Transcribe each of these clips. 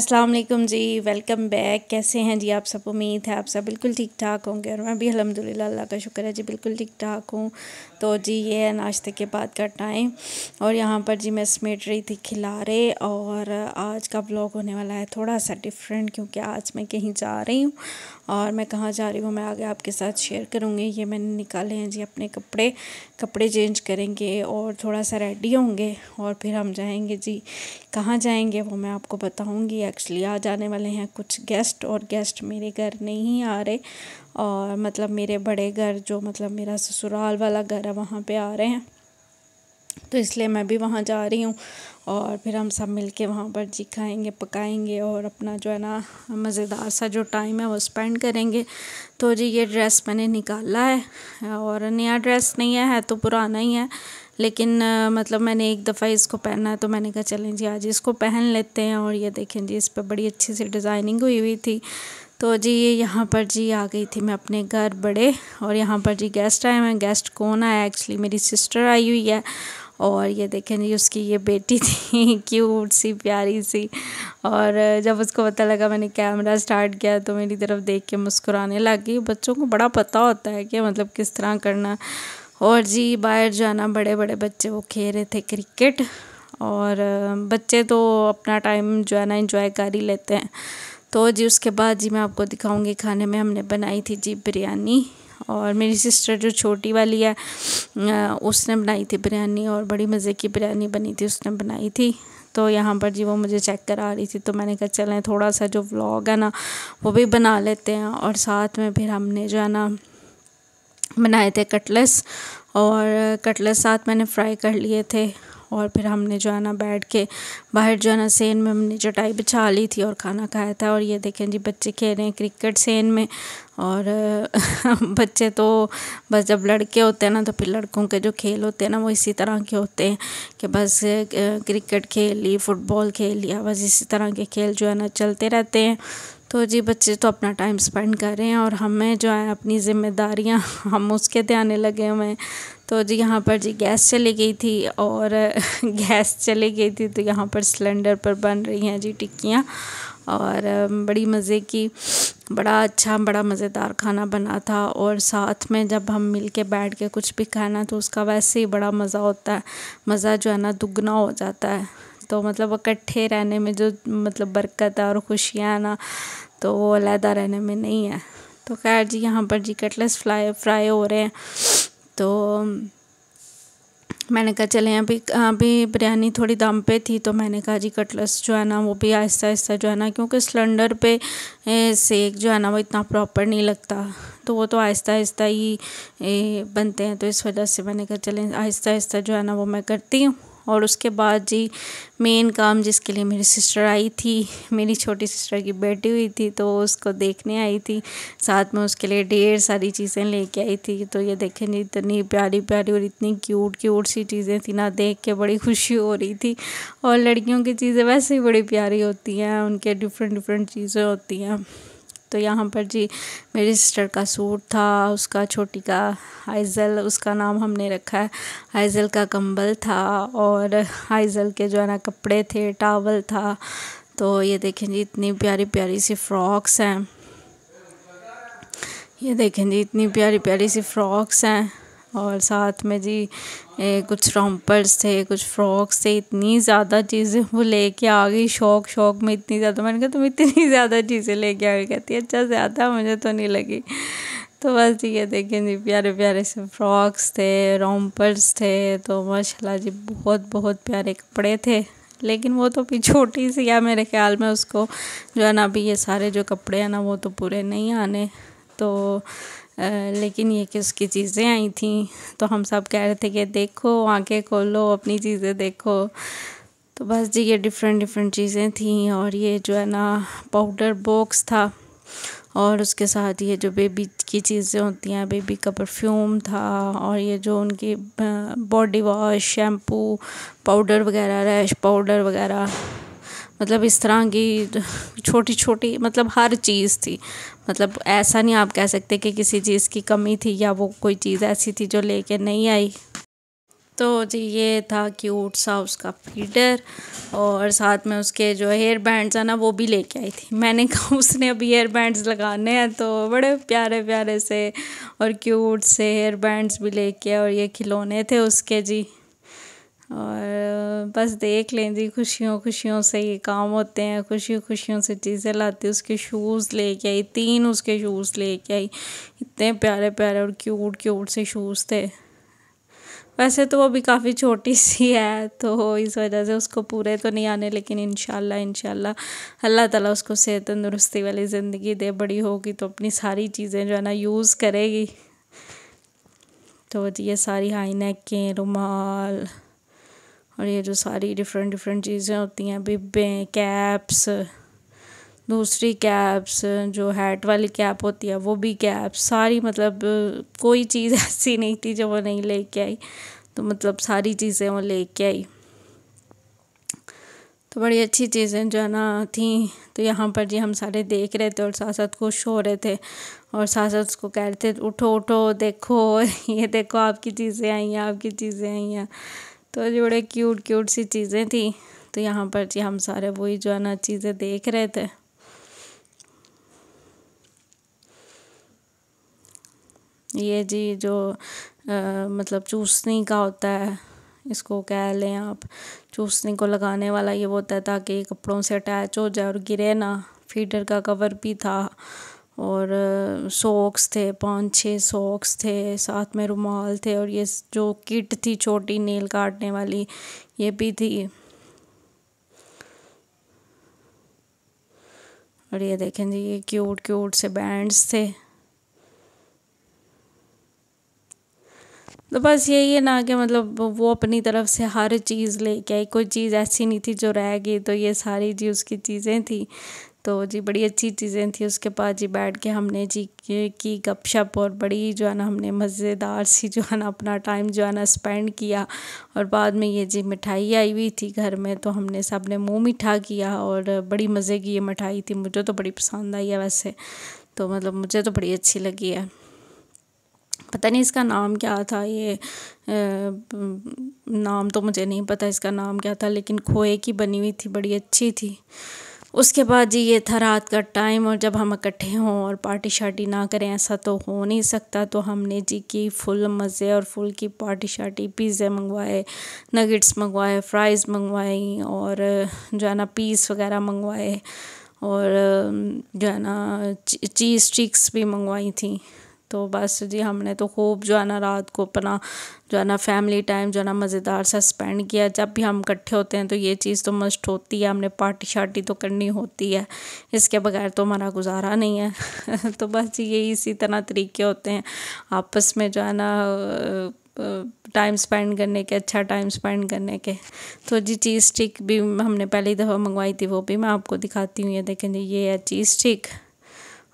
अस्सलाम वालेकुम जी। Welcome back. कैसे हैं जी आप सब? उम्मीद है आप सब बिल्कुल ठीक ठाक होंगे और मैं भी अल्हम्दुलिल्लाह अल्लाह का शुक्र है जी बिल्कुल ठीक ठाक हूँ। तो जी ये है नाश्ते के बाद का टाइम और यहाँ पर जी मैं समेट रही थी खिलारे। और आज का व्लॉग होने वाला है थोड़ा सा डिफरेंट, क्योंकि आज मैं कहीं जा रही हूँ और मैं कहाँ जा रही हूँ मैं आगे आपके साथ शेयर करूँगी। ये मैंने निकाले हैं जी अपने कपड़े चेंज करेंगे और थोड़ा सा रेडी होंगे और फिर हम जाएंगे जी। कहाँ जाएंगे वो मैं आपको बताऊंगी। एक्चुअली आज आने वाले हैं कुछ गेस्ट और गेस्ट मेरे घर नहीं आ रहे, और मतलब मेरे बड़े घर जो मतलब मेरा ससुराल वाला घर है वहाँ पे आ रहे हैं, तो इसलिए मैं भी वहाँ जा रही हूँ। और फिर हम सब मिलके वहाँ पर जी खाएँगे पकाएँगे और अपना जो है ना मज़ेदार सा जो टाइम है वो स्पेंड करेंगे। तो जी ये ड्रेस मैंने निकाला है और नया ड्रेस नहीं है तो पुराना ही है, लेकिन मतलब मैंने एक दफ़ा इसको पहना है तो मैंने कहा चलें जी आज इसको पहन लेते हैं। और ये देखें जी इस पर बड़ी अच्छी सी डिज़ाइनिंग हुई हुई थी। तो जी ये यहाँ पर जी आ गई थी मैं अपने घर बड़े, और यहाँ पर जी गेस्ट आए हैं। गेस्ट कौन आया? एक्चुअली मेरी सिस्टर आई हुई है। और ये देखें जी उसकी ये बेटी थी क्यूट सी प्यारी सी। और जब उसको पता लगा मैंने कैमरा स्टार्ट किया तो मेरी तरफ देख के मुस्कुराने लग गई। बच्चों को बड़ा पता होता है कि मतलब किस तरह करना। और जी बाहर जाना बड़े बड़े बच्चे वो खेल रहे थे क्रिकेट, और बच्चे तो अपना टाइम जो है ना एंजॉय कर ही लेते हैं। तो जी उसके बाद जी मैं आपको दिखाऊंगी खाने में हमने बनाई थी जी बिरयानी। और मेरी सिस्टर जो छोटी वाली है उसने बनाई थी बिरयानी, और बड़ी मज़े की बिरयानी बनी थी उसने बनाई थी। तो यहाँ पर जी वो मुझे चेक करा रही थी तो मैंने कहा चलें थोड़ा सा जो व्लॉग है ना वो भी बना लेते हैं। और साथ में फिर हमने जो है ना बनाए थे कटलेस, और कटलेस साथ मैंने फ्राई कर लिए थे। और फिर हमने जो है ना बैठ के बाहर जो है ना सेन में हमने चटाई बिछा ली थी और खाना खाया था। और ये देखें जी बच्चे खेल रहे हैं क्रिकेट सेन में। और बच्चे तो बस जब लड़के होते हैं ना तो फिर लड़कों के जो खेल होते हैं ना वो इसी तरह के होते हैं कि बस क्रिकेट खेल ली, फुटबॉल खेल लिया, बस इसी तरह के खेल जो है ना चलते रहते हैं। तो जी बच्चे तो अपना टाइम स्पेंड कर रहे हैं और हमें जो है अपनी ज़िम्मेदारियां हम उसके ध्यान लगे हुए हैं। तो जी यहाँ पर जी गैस चली गई थी, और गैस चली गई थी तो यहाँ पर सिलेंडर पर बन रही हैं जी टिक्कियाँ। और बड़ी मज़े की बड़ा अच्छा बड़ा मज़ेदार खाना बना था। और साथ में जब हम मिल के बैठ के कुछ भी खाना तो उसका वैसे ही बड़ा मज़ा होता है, मज़ा जो है ना दुगना हो जाता है। तो मतलब इकट्ठे रहने में जो मतलब बरकत है और खुशियाँ ना तो वो अलहदा रहने में नहीं है। तो खैर जी यहाँ पर जी कटलेस फ्राई हो रहे हैं। तो मैंने कहा चलें अभी बिरयानी थोड़ी दम पे थी तो मैंने कहा जी कटलेस जो है ना वो भी आहिस्ता आहिस्ता जो है ना, क्योंकि सिलेंडर पे सेक जो है ना वो इतना प्रॉपर नहीं लगता, तो वो तो आहिस्ता आहिस्ता ही बनते हैं। तो इस वजह से मैंने कहा चलें आहिस्ता आहिस्ता जो है ना वो मैं करती हूँ। और उसके बाद जी मेन काम जिसके लिए मेरी सिस्टर आई थी, मेरी छोटी सिस्टर की बेटी हुई थी तो उसको देखने आई थी, साथ में उसके लिए ढेर सारी चीज़ें लेके आई थी। तो ये देखें जी इतनी प्यारी प्यारी और इतनी क्यूट क्यूट सी चीज़ें थी ना, देख के बड़ी खुशी हो रही थी। और लड़कियों की चीज़ें वैसे ही बड़ी प्यारी होती हैं, उनके डिफरेंट डिफरेंट चीज़ें होती हैं। तो यहाँ पर जी मेरी सिस्टर का सूट था, उसका छोटी का आइज़ल उसका नाम हमने रखा है, आइज़ल का कंबल था, और आइज़ल के जो है ना कपड़े थे, टावल था। तो ये देखें जी इतनी प्यारी प्यारी सी फ्रॉक्स हैं, ये देखें जी इतनी प्यारी प्यारी सी फ्रॉक्स हैं। और साथ में जी कुछ रॉम्पर्स थे, कुछ फ्रॉक्स थे, इतनी ज़्यादा चीज़ें वो लेके आ गई शौक में इतनी ज़्यादा। मैंने कहा तुम इतनी ज़्यादा चीज़ें लेके आ गई? कहती है अच्छा ज़्यादा मुझे तो नहीं लगी। तो बस ये देखें जी प्यारे प्यारे से फ्रॉक्स थे, रॉम्पर्स थे। तो माशाल्लाह जी बहुत बहुत प्यारे कपड़े थे, लेकिन वो तो भी छोटी सी है मेरे ख्याल में, उसको जो है ना अभी ये सारे जो कपड़े हैं ना वो तो पूरे नहीं आने। तो लेकिन ये कि उसकी चीज़ें आई थी तो हम सब कह रहे थे कि देखो आंखें खोलो अपनी चीज़ें देखो। तो बस जी ये डिफरेंट डिफरेंट चीज़ें थी। और ये जो है ना पाउडर बॉक्स था, और उसके साथ ये जो बेबी की चीज़ें होती हैं, बेबी का परफ्यूम था, और ये जो उनकी बॉडी वॉश, शैम्पू, पाउडर वगैरह, रैश पाउडर वगैरह, मतलब इस तरह की छोटी छोटी मतलब हर चीज़ थी। मतलब ऐसा नहीं आप कह सकते कि किसी चीज़ की कमी थी या वो कोई चीज़ ऐसी थी जो लेके नहीं आई। तो जी ये था क्यूट सा उसका फीडर, और साथ में उसके जो हेयर बैंड्स है ना वो भी लेके आई थी। मैंने कहा उसने अभी हेयर बैंड्स लगाने हैं, तो बड़े प्यारे प्यारे से और क्यूट से हेयर बैंड्स भी लेके, और ये खिलौने थे उसके जी। और बस देख लें जी, खुशियों खुशियों से ये काम होते हैं, खुशियों खुशियों से चीज़ें लाती। उसके शूज़ लेके आई, 3 उसके शूज़ लेके आई, इतने प्यारे प्यारे और क्यूट क्यूट से शूज़ थे। वैसे तो वो भी काफ़ी छोटी सी है, तो इस वजह से उसको पूरे तो नहीं आने, लेकिन इंशाल्लाह इंशाल्लाह अल्लाह ताला उसको सेहत तंदुरुस्ती वाली ज़िंदगी दे। बड़ी होगी तो अपनी सारी चीज़ें जो है ना यूज़ करेगी। तो ये सारी हाई नेक के रुमाल और ये जो सारी डिफरेंट डिफरेंट चीज़ें होती हैं, बिब्बे, कैप्स, दूसरी कैप्स जो हैट वाली कैप होती है वो भी कैप्स, सारी मतलब कोई चीज़ ऐसी नहीं थी जो वो नहीं लेके आई। तो मतलब सारी चीज़ें वो लेके आई, तो बड़ी अच्छी चीज़ें जो है ना थी। तो यहाँ पर जी हम सारे देख रहे थे और साथ साथ खुश हो रहे थे, और साथ साथ उसको कह रहे थे उठो उठो देखो ये देखो आपकी चीज़ें आई हैं, आपकी चीज़ें आई हैं। तो जो बड़े क्यूट क्यूट सी चीज़ें थी। तो यहाँ पर जी हम सारे वही जो है ना चीज़ें देख रहे थे। ये जी जो मतलब चूसनी का होता है, इसको कह लें आप, चूसनी को लगाने वाला ये वो होता है ताकि कपड़ों से अटैच हो जाए और गिरे ना। फीडर का कवर भी था, और सॉक्स थे, 5-6 सॉक्स थे, साथ में रुमाल थे, और ये जो किट थी छोटी नेल काटने वाली ये भी थी। और ये देखें जी ये क्यूट क्यूट से बैंड्स थे। तो बस यही है ना कि मतलब वो अपनी तरफ से हर चीज़ लेके आई, कोई चीज़ ऐसी नहीं थी जो रह गई। तो ये सारी जी उसकी चीज़ें थी। तो जी बड़ी अच्छी चीज़ें थी। उसके पास जी बैठ के हमने जी की गपशप, और बड़ी जो है ना हमने मज़ेदार सी जो है ना अपना टाइम जो है ना स्पेंड किया। और बाद में ये जी मिठाई आई हुई थी घर में, तो हमने सब ने मुँह मीठा किया, और बड़ी मज़े की ये मिठाई थी। मुझे तो बड़ी पसंद आई है वैसे, तो मतलब मुझे तो बड़ी अच्छी लगी है। पता नहीं इसका नाम क्या था, ये नाम तो मुझे नहीं पता इसका नाम क्या था, लेकिन खोए की बनी हुई थी, बड़ी अच्छी थी। उसके बाद जी ये था रात का टाइम, और जब हम इकट्ठे हों और पार्टी शार्टी ना करें ऐसा तो हो नहीं सकता। तो हमने जी की फुल मज़े और फुल की पार्टी शार्टी, पिज़्ज़े मंगवाए, नगेट्स मंगवाए, फ्राइज़ मंगवाई, और जो है ना पीस वगैरह मंगवाए, और जो है ना चीज़ स्टिक्स भी मंगवाई थी। तो बस जी हमने तो खूब जो है ना रात को अपना जो है ना फैमिली टाइम जो है ना मज़ेदार सा स्पेंड किया। जब भी हम इकट्ठे होते हैं तो ये चीज़ तो मस्ट होती है, हमने पार्टी शार्टी तो करनी होती है, इसके बगैर तो हमारा गुजारा नहीं है। तो बस जी यही इसी तरह तरीके होते हैं आपस में जो है ना टाइम स्पेंड करने के, अच्छा टाइम स्पेंड करने के। तो जी चीज़ स्टिक भी हमने पहली दफ़ा मंगवाई थी, वो भी मैं आपको दिखाती हूँ। ये देखें जी ये है चीज़ स्टिक,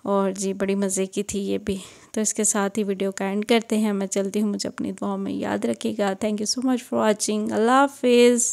और जी बड़ी मज़े की थी ये भी। तो इसके साथ ही वीडियो का एंड करते हैं। मैं चलती हूँ, मुझे अपनी दुआओं में याद रखिएगा। Thank you so much for watching. Allah हाफिज़।